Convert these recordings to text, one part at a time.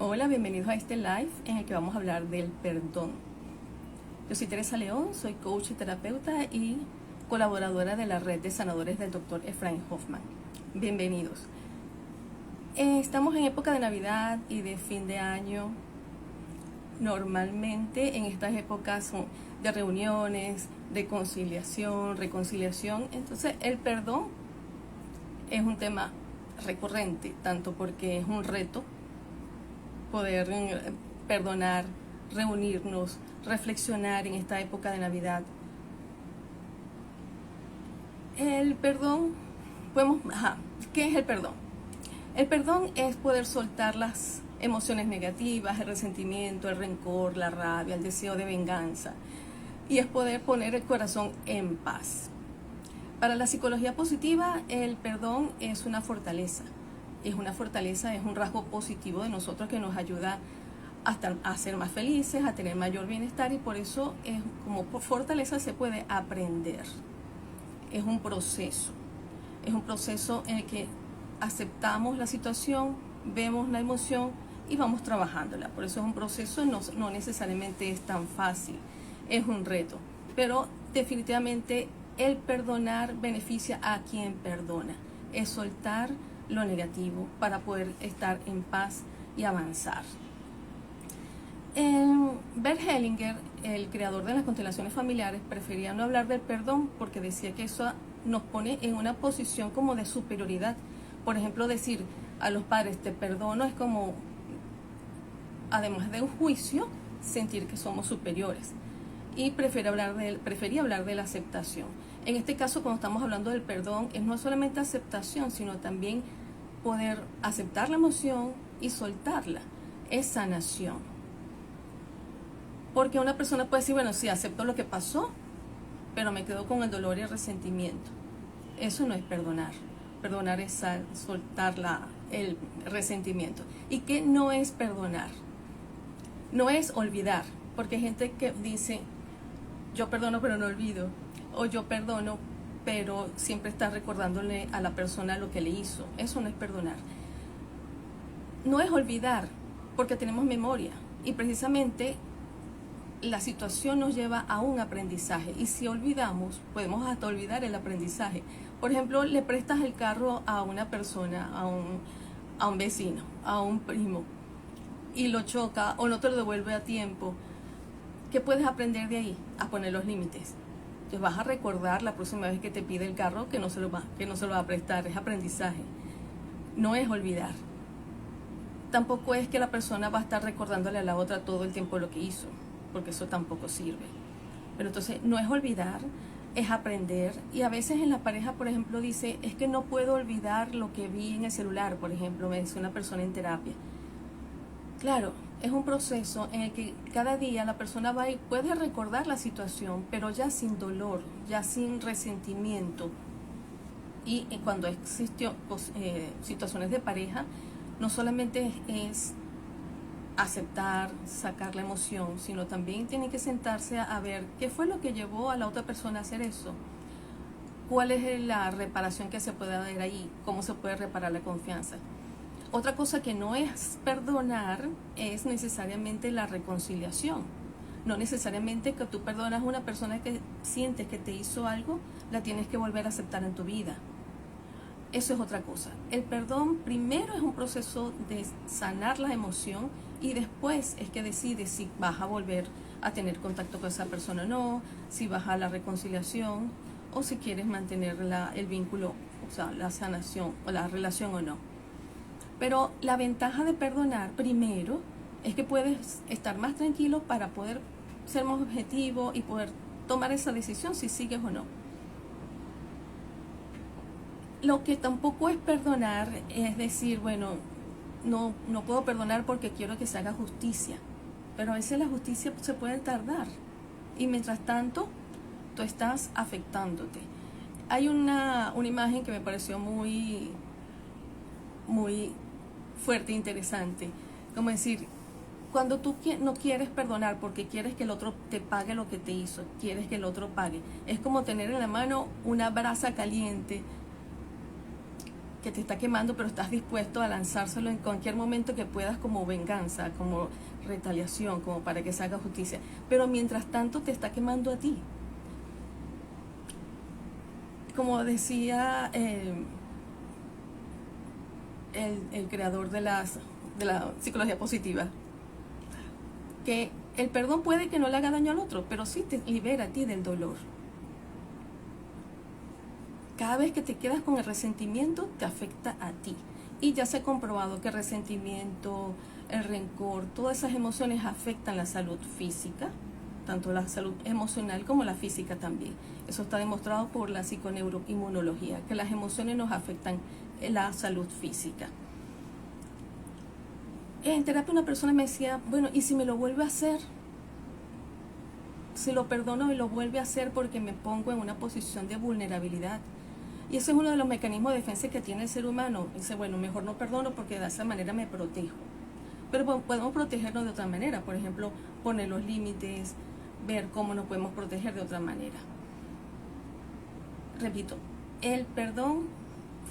Hola, bienvenidos a este live en el que vamos a hablar del perdón. Yo soy Teresa León, soy coach y terapeuta y colaboradora de la red de sanadores del Dr. Efraín Hoffman. Bienvenidos. Estamos en época de Navidad y de fin de año. Normalmente en estas épocas son de reuniones, de conciliación, reconciliación. Entonces el perdón es un tema recurrente, tanto porque es un reto poder perdonar, reunirnos, reflexionar en esta época de Navidad. El perdón, ¿qué es el perdón? El perdón es poder soltar las emociones negativas, el resentimiento, el rencor, la rabia, el deseo de venganza, y es poder poner el corazón en paz. Para la psicología positiva, el perdón es una fortaleza. Es un rasgo positivo de nosotros que nos ayuda a ser más felices, a tener mayor bienestar, y por eso como fortaleza se puede aprender. Es un proceso en el que aceptamos la situación, vemos la emoción y vamos trabajándola. Por eso es un proceso, no necesariamente es tan fácil, es un reto, pero definitivamente el perdonar beneficia a quien perdona. Es soltar lo negativo para poder estar en paz y avanzar. Bert Hellinger, el creador de las constelaciones familiares, prefería no hablar del perdón porque decía que eso nos pone en una posición como de superioridad. Por ejemplo, decir a los padres te perdono es como, además de un juicio, sentir que somos superiores. Y prefería hablar de la aceptación. En este caso, cuando estamos hablando del perdón, es no solamente aceptación, sino también poder aceptar la emoción y soltarla. Es sanación. Porque una persona puede decir, bueno, sí, acepto lo que pasó, pero me quedo con el dolor y el resentimiento. Eso no es perdonar. Perdonar es soltar el resentimiento. ¿Y qué no es perdonar? No es olvidar, porque hay gente que dice, yo perdono pero no olvido, o yo perdono pero siempre está recordándole a la persona lo que le hizo. Eso no es perdonar. No es olvidar, porque tenemos memoria, y precisamente la situación nos lleva a un aprendizaje, y si olvidamos, podemos hasta olvidar el aprendizaje. Por ejemplo, le prestas el carro a una persona, a un vecino, a un primo, y lo choca o no te lo devuelve a tiempo. ¿Qué puedes aprender de ahí? A poner los límites. Entonces vas a recordar la próxima vez que te pide el carro que no se lo va a prestar. Es aprendizaje. No es olvidar. Tampoco es que la persona va a estar recordándole a la otra todo el tiempo lo que hizo, porque eso tampoco sirve. Pero entonces no es olvidar, es aprender. Y a veces en la pareja, por ejemplo, dice, es que no puedo olvidar lo que vi en el celular, por ejemplo, me dice una persona en terapia. Claro, es un proceso en el que cada día la persona va y puede recordar la situación, pero ya sin dolor, ya sin resentimiento. Y cuando existió situaciones de pareja, no solamente es aceptar, sacar la emoción, sino también tiene que sentarse a ver qué fue lo que llevó a la otra persona a hacer eso. ¿Cuál es la reparación que se puede dar ahí? ¿Cómo se puede reparar la confianza? Otra cosa que no es perdonar es necesariamente la reconciliación. No necesariamente que tú perdonas a una persona que sientes que te hizo algo, la tienes que volver a aceptar en tu vida. Eso es otra cosa. El perdón primero es un proceso de sanar la emoción, y después es que decides si vas a volver a tener contacto con esa persona o no, si vas a la reconciliación o si quieres mantener el vínculo, o sea, la sanación o la relación o no. Pero la ventaja de perdonar primero es que puedes estar más tranquilo para poder ser más objetivo y poder tomar esa decisión si sigues o no. Lo que tampoco es perdonar es decir, bueno, no puedo perdonar porque quiero que se haga justicia. Pero a veces la justicia se puede tardar, y mientras tanto tú estás afectándote. Hay una imagen que me pareció muy fuerte e interesante, como decir, cuando tú no quieres perdonar porque quieres que el otro te pague lo que te hizo, quieres que el otro pague, es como tener en la mano una brasa caliente que te está quemando, pero estás dispuesto a lanzárselo en cualquier momento que puedas como venganza, como retaliación, como para que se haga justicia. Pero mientras tanto te está quemando a ti. Como decía el creador de la psicología positiva, que el perdón puede que no le haga daño al otro, pero sí te libera a ti del dolor. Cada vez que te quedas con el resentimiento, te afecta a ti. Y ya se ha comprobado que el resentimiento, el rencor, todas esas emociones afectan la salud física, tanto la salud emocional como la física también. Eso está demostrado por la psiconeuroinmunología, que las emociones nos afectan en la salud física. En terapia una persona me decía, bueno, ¿y si me lo vuelve a hacer? Si lo perdono y lo vuelve a hacer porque me pongo en una posición de vulnerabilidad. Y ese es uno de los mecanismos de defensa que tiene el ser humano. Dice, bueno, mejor no perdono porque de esa manera me protejo. Pero podemos protegernos de otra manera. Por ejemplo, poner los límites, ver cómo nos podemos proteger de otra manera. Repito, el perdón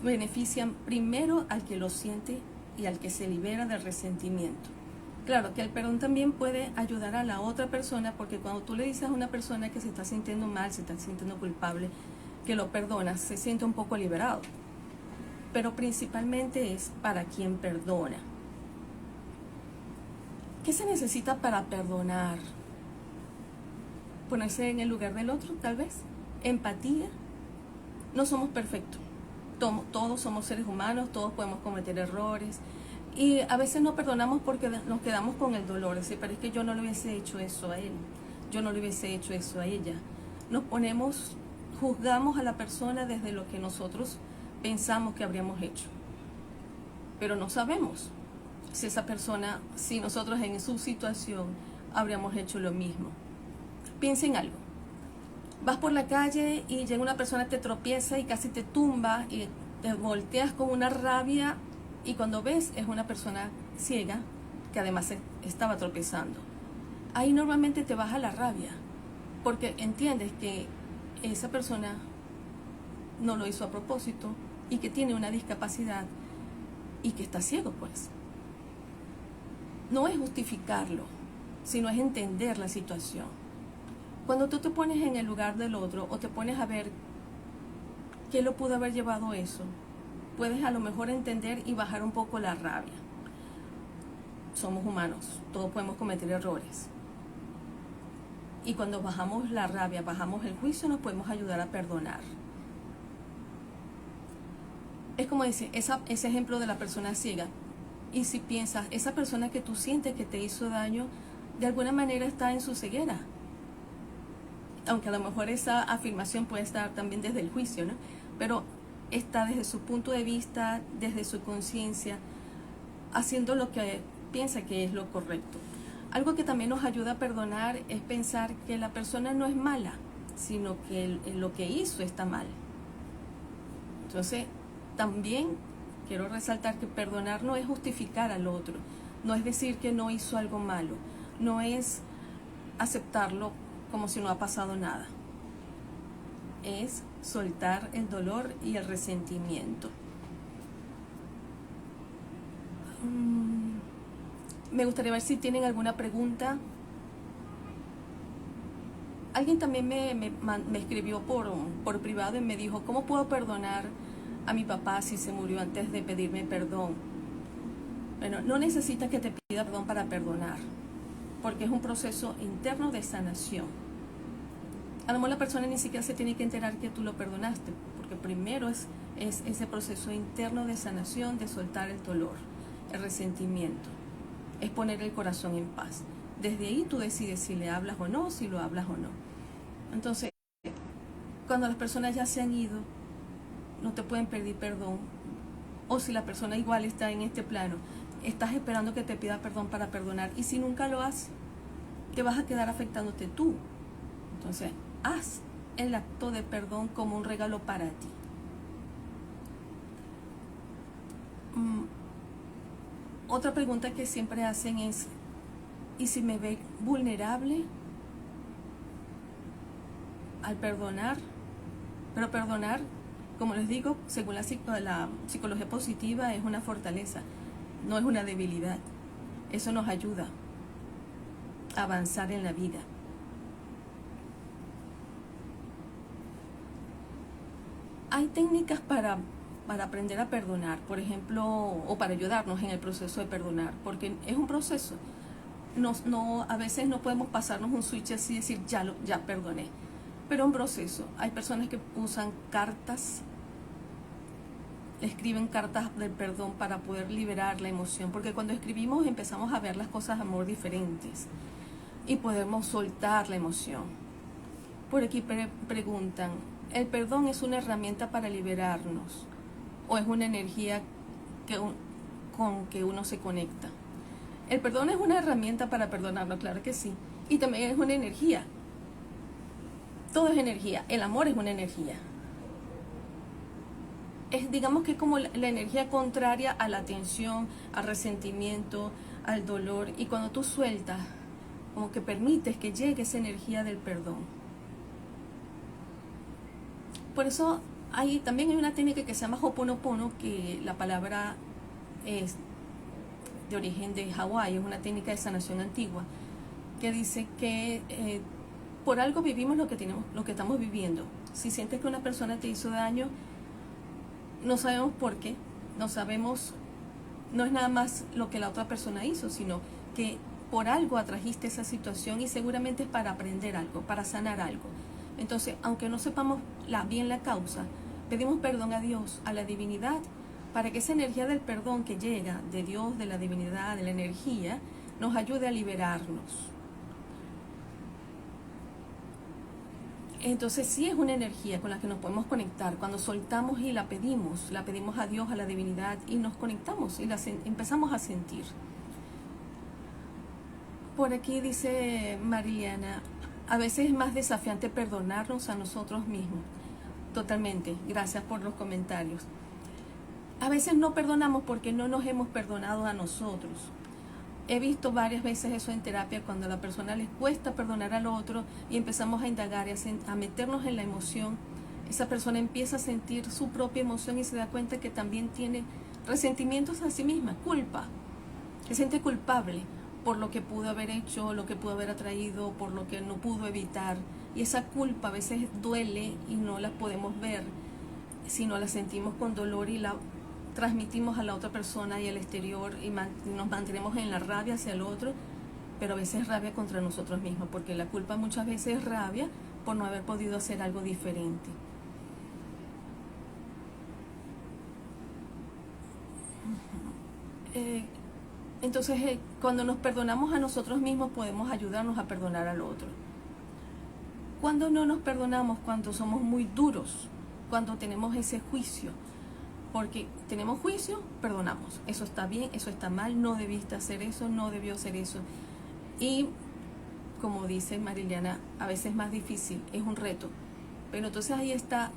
beneficia primero al que lo siente y al que se libera del resentimiento. Claro que el perdón también puede ayudar a la otra persona, porque cuando tú le dices a una persona que se está sintiendo mal, se está sintiendo culpable, que lo perdonas, se siente un poco liberado. Pero principalmente es para quien perdona. ¿Qué se necesita para perdonar? Ponerse en el lugar del otro, tal vez. Empatía. No somos perfectos. Todos somos seres humanos, todos podemos cometer errores. Y a veces no perdonamos porque nos quedamos con el dolor. Es decir, pero es que yo no le hubiese hecho eso a él. Yo no le hubiese hecho eso a ella. Nos ponemos, juzgamos a la persona desde lo que nosotros pensamos que habríamos hecho. Pero no sabemos si esa persona, si nosotros en su situación habríamos hecho lo mismo. Piensa en algo. Vas por la calle y llega una persona, te tropieza y casi te tumba y te volteas con una rabia, y cuando ves es una persona ciega que además estaba tropezando. Ahí normalmente te baja la rabia porque entiendes que esa persona no lo hizo a propósito y que tiene una discapacidad y que está ciego, pues. No es justificarlo, sino es entender la situación. Cuando tú te pones en el lugar del otro o te pones a ver qué lo pudo haber llevado a eso, puedes a lo mejor entender y bajar un poco la rabia. Somos humanos, todos podemos cometer errores. Y cuando bajamos la rabia, bajamos el juicio, nos podemos ayudar a perdonar. Es como decir, ese ejemplo de la persona ciega. Y si piensas, esa persona que tú sientes que te hizo daño, de alguna manera está en su ceguera. Aunque a lo mejor esa afirmación puede estar también desde el juicio, ¿no? Pero está desde su punto de vista, desde su conciencia, haciendo lo que piensa que es lo correcto. Algo que también nos ayuda a perdonar es pensar que la persona no es mala, sino que lo que hizo está mal. Entonces, también quiero resaltar que perdonar no es justificar al otro, no es decir que no hizo algo malo, no es aceptarlo como si no ha pasado nada. Es soltar el dolor y el resentimiento. Me gustaría ver si tienen alguna pregunta. Alguien también me escribió por privado y me dijo, ¿cómo puedo perdonar a mi papá si se murió antes de pedirme perdón? Bueno, no necesitas que te pida perdón para perdonar, porque es un proceso interno de sanación. A lo mejor la persona ni siquiera se tiene que enterar que tú lo perdonaste, porque primero es ese proceso interno de sanación, de soltar el dolor, el resentimiento, es poner el corazón en paz. Desde ahí tú decides si le hablas o no, si lo hablas o no. Entonces, cuando las personas ya se han ido, no te pueden pedir perdón, o si la persona igual está en este plano, estás esperando que te pida perdón para perdonar, y si nunca lo haces, te vas a quedar afectándote tú. Entonces, haz el acto de perdón como un regalo para ti. Otra pregunta que siempre hacen es, ¿y si me ve vulnerable al perdonar? Pero perdonar como les digo, según la psicología positiva, es una fortaleza, no es una debilidad. Eso nos ayuda a avanzar en la vida. Hay técnicas para aprender a perdonar, por ejemplo, o para ayudarnos en el proceso de perdonar, porque es un proceso. A veces no podemos pasarnos un switch así y decir, ya perdoné. Pero un proceso. Hay personas que usan cartas, escriben cartas del perdón para poder liberar la emoción, porque cuando escribimos empezamos a ver las cosas de amor diferentes y podemos soltar la emoción. Por aquí preguntan, ¿el perdón es una herramienta para liberarnos o es una energía con que uno se conecta? El perdón es una herramienta para perdonarlo, claro que sí, y también es una energía. Todo es energía, el amor es una energía. Digamos que es como la energía contraria a la tensión, al resentimiento, al dolor. Y cuando tú sueltas, como que permites que llegue esa energía del perdón. Por eso también hay una técnica que se llama Ho'oponopono, que la palabra es de origen de Hawái, es una técnica de sanación antigua, que dice que por algo vivimos lo que estamos viviendo. Si sientes que una persona te hizo daño, no sabemos por qué, no es nada más lo que la otra persona hizo, sino que por algo atrajiste esa situación y seguramente es para aprender algo, para sanar algo. Entonces, aunque no sepamos bien la causa, pedimos perdón a Dios, a la divinidad, para que esa energía del perdón que llega de Dios, de la divinidad, de la energía, nos ayude a liberarnos. Entonces sí es una energía con la que nos podemos conectar. Cuando soltamos y la pedimos a Dios, a la divinidad, y nos conectamos y empezamos a sentir. Por aquí dice Mariliana, a veces es más desafiante perdonarnos a nosotros mismos. Totalmente, gracias por los comentarios. A veces no perdonamos porque no nos hemos perdonado a nosotros. He visto varias veces eso en terapia, cuando a la persona les cuesta perdonar al otro y empezamos a indagar y a meternos en la emoción. Esa persona empieza a sentir su propia emoción y se da cuenta que también tiene resentimientos a sí misma, culpa. Se siente culpable por lo que pudo haber hecho, lo que pudo haber atraído, por lo que no pudo evitar. Y esa culpa a veces duele y no la podemos ver, sino la sentimos con dolor y la transmitimos a la otra persona y al exterior y nos mantenemos en la rabia hacia el otro, pero a veces es rabia contra nosotros mismos, porque la culpa muchas veces es rabia por no haber podido hacer algo diferente. Entonces, cuando nos perdonamos a nosotros mismos, podemos ayudarnos a perdonar al otro. Cuando no nos perdonamos, cuando somos muy duros, cuando tenemos ese juicio, porque tenemos juicio, perdonamos. Eso está bien, eso está mal, no debiste hacer eso, no debió hacer eso. Y como dice Mariliana, a veces es más difícil, es un reto. Pero entonces ahí está